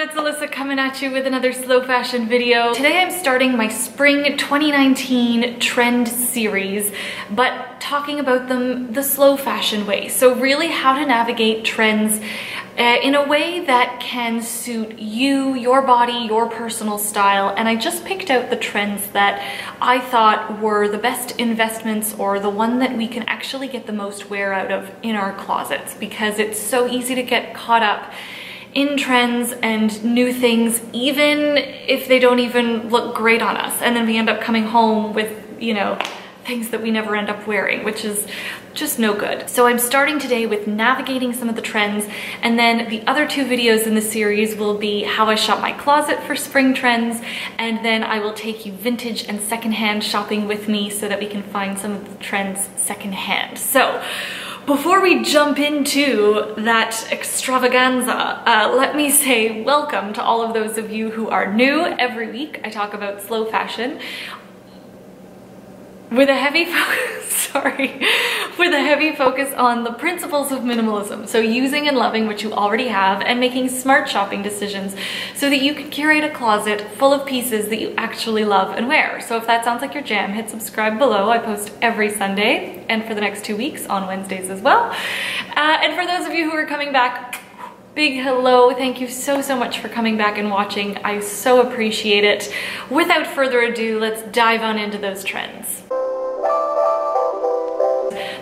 everyone, it's Alyssa coming at you with another slow fashion video. Today I'm starting my spring 2019 trend series, but talking about them the slow fashion way. So really how to navigate trends in a way that can suit you, your body, your personal style. And I just picked out the trends that I thought were the best investments, or the one that we can actually get the most wear out of in our closets, because it's so easy to get caught up in trends and new things, even if they don't even look great on us. And then we end up coming home with, you know, things that we never end up wearing, which is just no good. So I'm starting today with navigating some of the trends, and then the other two videos in the series will be how I shop my closet for spring trends, and then I will take you vintage and secondhand shopping with me so that we can find some of the trends secondhand. So before we jump into that extravaganza, let me say welcome to all of those of you who are new. Every week I talk about slow fashion with a heavy focus, with a heavy focus on the principles of minimalism. So using and loving what you already have and making smart shopping decisions so that you can curate a closet full of pieces that you actually love and wear. So if that sounds like your jam, hit subscribe below. I post every Sunday and for the next 2 weeks on Wednesdays as well. And for those of you who are coming back, big hello. Thank you so much for coming back and watching. I so appreciate it. Without further ado, let's dive on into those trends.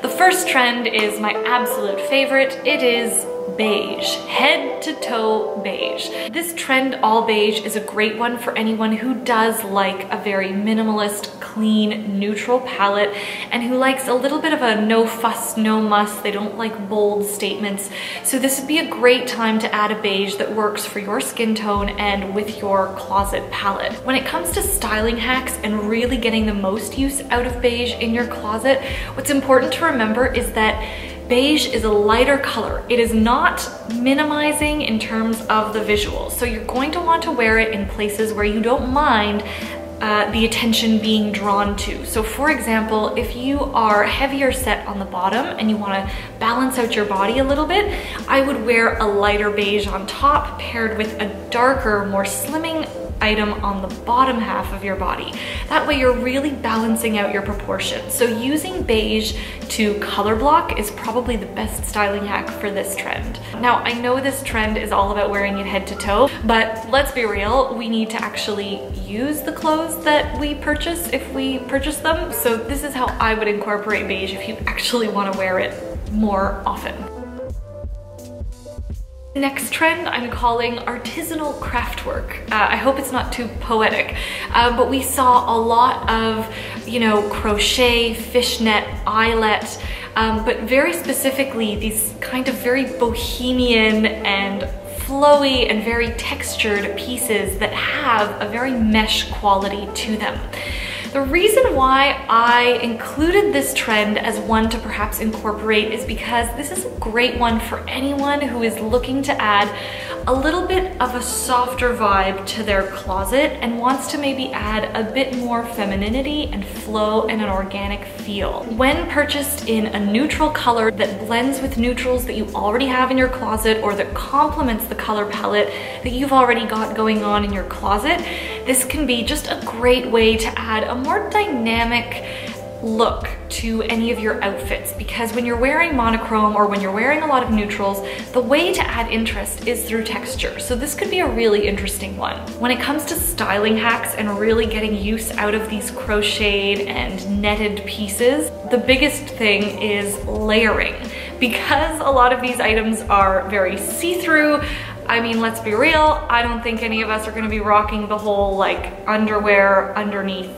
The first trend is my absolute favorite. It is beige, head to toe beige. This trend, all beige, is a great one for anyone who does like a very minimalist, clean, neutral palette, and who likes a little bit of a no fuss, no muss. They don't like bold statements. So this would be a great time to add a beige that works for your skin tone and with your closet palette. When it comes to styling hacks and really getting the most use out of beige in your closet, what's important to remember is that beige is a lighter color. It is not minimizing in terms of the visual. So you're going to want to wear it in places where you don't mind the attention being drawn to. So for example, if you are heavier set on the bottom and you want to balance out your body a little bit, I would wear a lighter beige on top paired with a darker, more slimming item on the bottom half of your body. That way you're really balancing out your proportions. So using beige to color block is probably the best styling hack for this trend. Now, I know this trend is all about wearing it head to toe, but let's be real, we need to actually use the clothes that we purchase if we purchase them. So this is how I would incorporate beige if you actually want to wear it more often. Next trend I'm calling artisanal craftwork. I hope it's not too poetic, but we saw a lot of, you know, crochet, fishnet, eyelet, but very specifically these kind of very bohemian and flowy and very textured pieces that have a very mesh quality to them. The reason why I included this trend as one to perhaps incorporate is because this is a great one for anyone who is looking to add a little bit of a softer vibe to their closet and wants to maybe add a bit more femininity and flow and an organic feel. When purchased in a neutral color that blends with neutrals that you already have in your closet, or that complements the color palette that you've already got going on in your closet, this can be just a great way to add a more dynamic look to any of your outfits, because when you're wearing monochrome or when you're wearing a lot of neutrals, the way to add interest is through texture. So this could be a really interesting one. When it comes to styling hacks and really getting use out of these crocheted and netted pieces, the biggest thing is layering. Because a lot of these items are very see-through, I mean, let's be real, I don't think any of us are gonna be rocking the whole like underwear underneath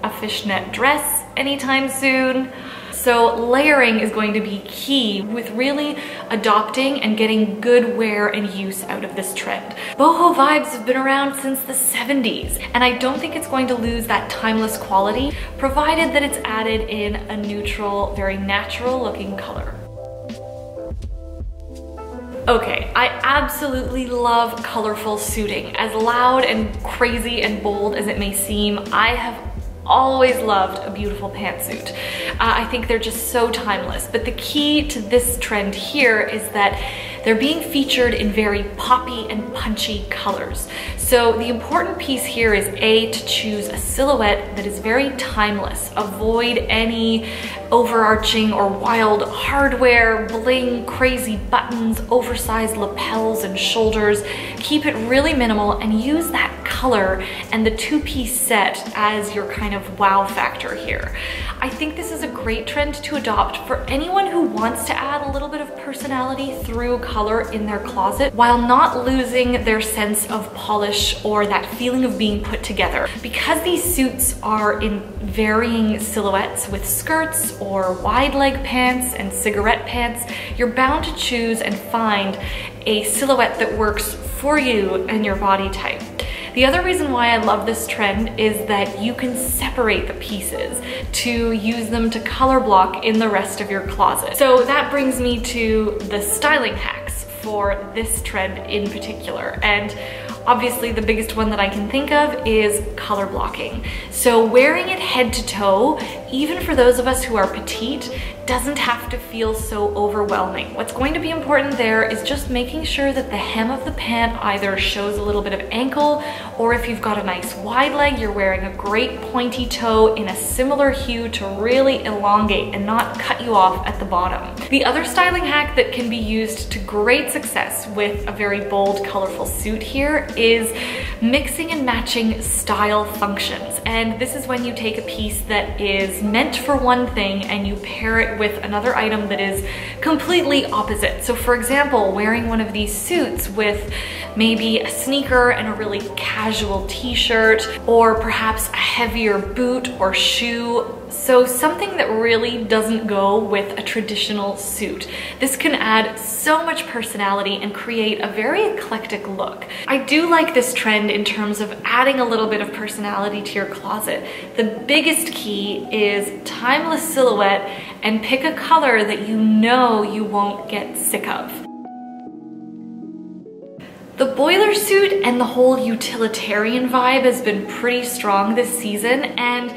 a fishnet dress anytime soon. So layering is going to be key with really adopting and getting good wear and use out of this trend. Boho vibes have been around since the 70s, and I don't think it's going to lose that timeless quality, provided that it's added in a neutral, very natural looking color. Okay, I absolutely love colorful suiting. As loud and crazy and bold as it may seem, I have always loved a beautiful pantsuit. I think they're just so timeless. But the key to this trend here is that they're being featured in very poppy and punchy colors. So the important piece here is A, to choose a silhouette that is very timeless. Avoid any overarching or wild hardware, bling, crazy buttons, oversized lapels and shoulders. Keep it really minimal and use that color and the two-piece set as your kind of wow factor here. I think this is a great trend to adopt for anyone who wants to add a little bit of personality through color in their closet while not losing their sense of polish or that feeling of being put together. Because these suits are in varying silhouettes with skirts or wide leg pants and cigarette pants, you're bound to choose and find a silhouette that works for you and your body type. The other reason why I love this trend is that you can separate the pieces to use them to color block in the rest of your closet. So that brings me to the styling hacks for this trend in particular. And obviously the biggest one that I can think of is color blocking. So wearing it head to toe, even for those of us who are petite, doesn't have to feel so overwhelming. What's going to be important there is just making sure that the hem of the pant either shows a little bit of ankle, or if you've got a nice wide leg, you're wearing a great pointy toe in a similar hue to really elongate and not cut you off at the bottom. The other styling hack that can be used to great success with a very bold, colorful suit here is mixing and matching style functions. And this is when you take a piece that is meant for one thing and you pair it with another item that is completely opposite. So for example, wearing one of these suits with maybe a sneaker and a really casual t-shirt, or perhaps a heavier boot or shoe. So something that really doesn't go with a traditional suit. This can add so much personality and create a very eclectic look. I do like this trend in terms of adding a little bit of personality to your closet. The biggest key is timeless silhouette and pick a color that you know you won't get sick of. The boiler suit and the whole utilitarian vibe has been pretty strong this season, and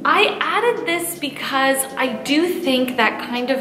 I added this because I do think that kind of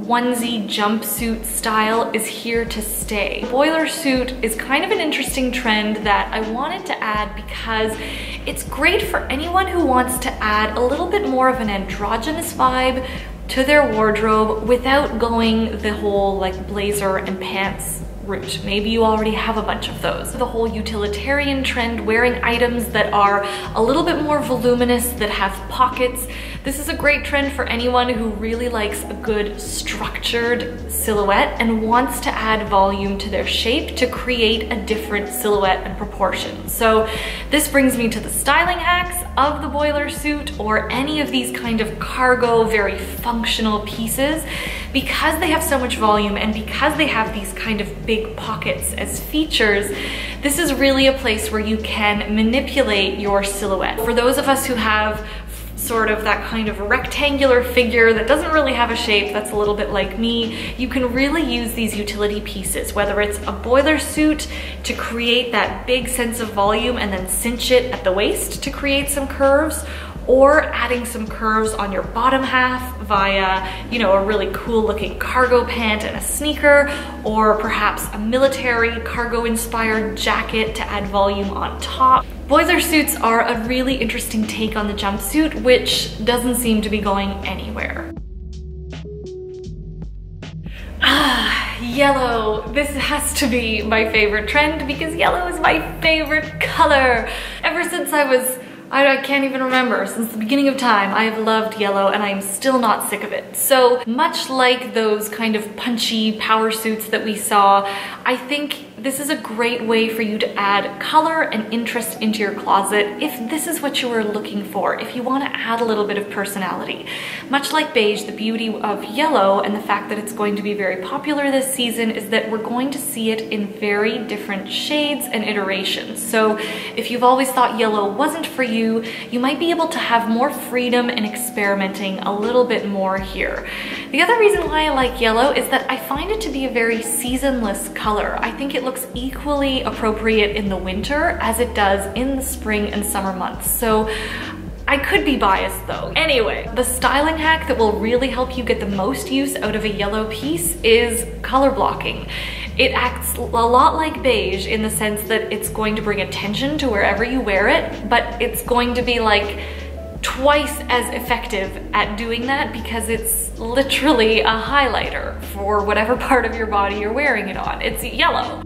onesie jumpsuit style is here to stay. Boiler suit is kind of an interesting trend that I wanted to add because it's great for anyone who wants to add a little bit more of an androgynous vibe to their wardrobe without going the whole like blazer and pants route. Maybe you already have a bunch of those. The whole utilitarian trend, wearing items that are a little bit more voluminous, that have pockets. This is a great trend for anyone who really likes a good structured silhouette and wants to add volume to their shape to create a different silhouette and proportion. So this brings me to the styling hacks of the boiler suit or any of these kind of cargo, very functional pieces. Because they have so much volume and because they have these kind of big pockets as features, this is really a place where you can manipulate your silhouette. For those of us who have sort of that kind of rectangular figure that doesn't really have a shape, that's a little bit like me, you can really use these utility pieces, whether it's a boiler suit to create that big sense of volume and then cinch it at the waist to create some curves, or adding some curves on your bottom half via, you know, a really cool looking cargo pant and a sneaker, or perhaps a military cargo inspired jacket to add volume on top. Boiler suits are a really interesting take on the jumpsuit, which doesn't seem to be going anywhere. Yellow. This has to be my favorite trend because yellow is my favorite color. Ever since I can't even remember, since the beginning of time, I have loved yellow and I'm still not sick of it. So much like those kind of punchy power suits that we saw, I think this is a great way for you to add color and interest into your closet if this is what you are looking for, if you want to add a little bit of personality. Much like beige, the beauty of yellow and the fact that it's going to be very popular this season is that we're going to see it in very different shades and iterations. So if you've always thought yellow wasn't for you, you might be able to have more freedom in experimenting a little bit more here. The other reason why I like yellow is that I find it to be a very seasonless color. I think it looks equally appropriate in the winter as it does in the spring and summer months. So I could be biased though. Anyway, the styling hack that will really help you get the most use out of a yellow piece is color blocking. It acts a lot like beige in the sense that it's going to bring attention to wherever you wear it, but it's going to be like twice as effective at doing that because it's literally a highlighter for whatever part of your body you're wearing it on. It's yellow.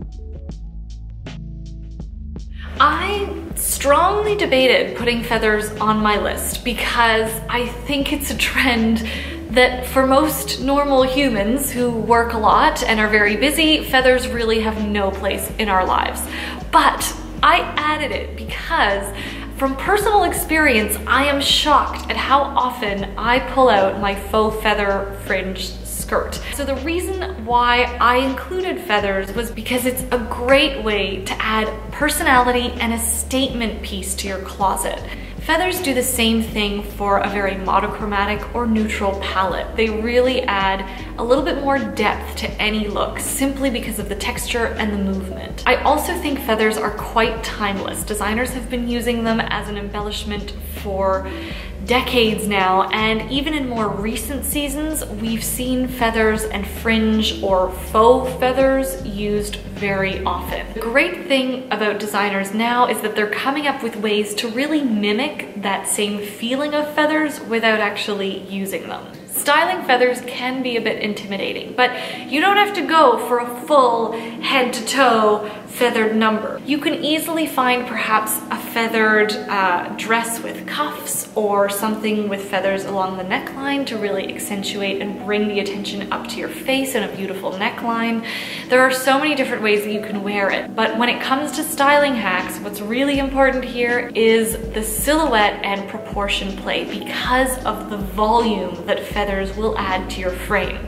I strongly debated putting feathers on my list because I think it's a trend that for most normal humans who work a lot and are very busy, feathers really have no place in our lives. But I added it because from personal experience, I am shocked at how often I pull out my faux feather fringed skirt. So the reason why I included feathers was because it's a great way to add personality and a statement piece to your closet. Feathers do the same thing for a very monochromatic or neutral palette. They really add a little bit more depth to any look simply because of the texture and the movement. I also think feathers are quite timeless. Designers have been using them as an embellishment for decades now, and even in more recent seasons, we've seen feathers and fringe or faux feathers used very often. The great thing about designers now is that they're coming up with ways to really mimic that same feeling of feathers without actually using them. Styling feathers can be a bit intimidating, but you don't have to go for a full head to toe feathered number. You can easily find perhaps a feathered dress with cuffs or something with feathers along the neckline to really accentuate and bring the attention up to your face in a beautiful neckline. There are so many different ways that you can wear it, but when it comes to styling hacks, what's really important here is the silhouette and proportion play because of the volume that feathers will add to your frame.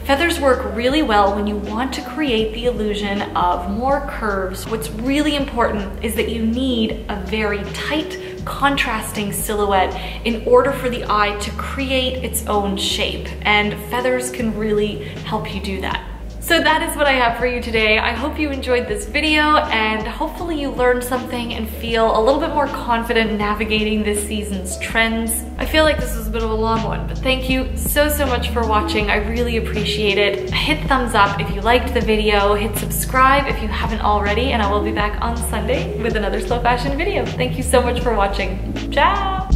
Feathers work really well when you want to create the illusion of more curves. What's really important is that you need a very tight, contrasting silhouette in order for the eye to create its own shape, and feathers can really help you do that. So that is what I have for you today. I hope you enjoyed this video and hopefully you learned something and feel a little bit more confident navigating this season's trends. I feel like this was a bit of a long one, but thank you so much for watching. I really appreciate it. Hit thumbs up if you liked the video, hit subscribe if you haven't already, and I will be back on Sunday with another slow fashion video. Thank you so much for watching. Ciao!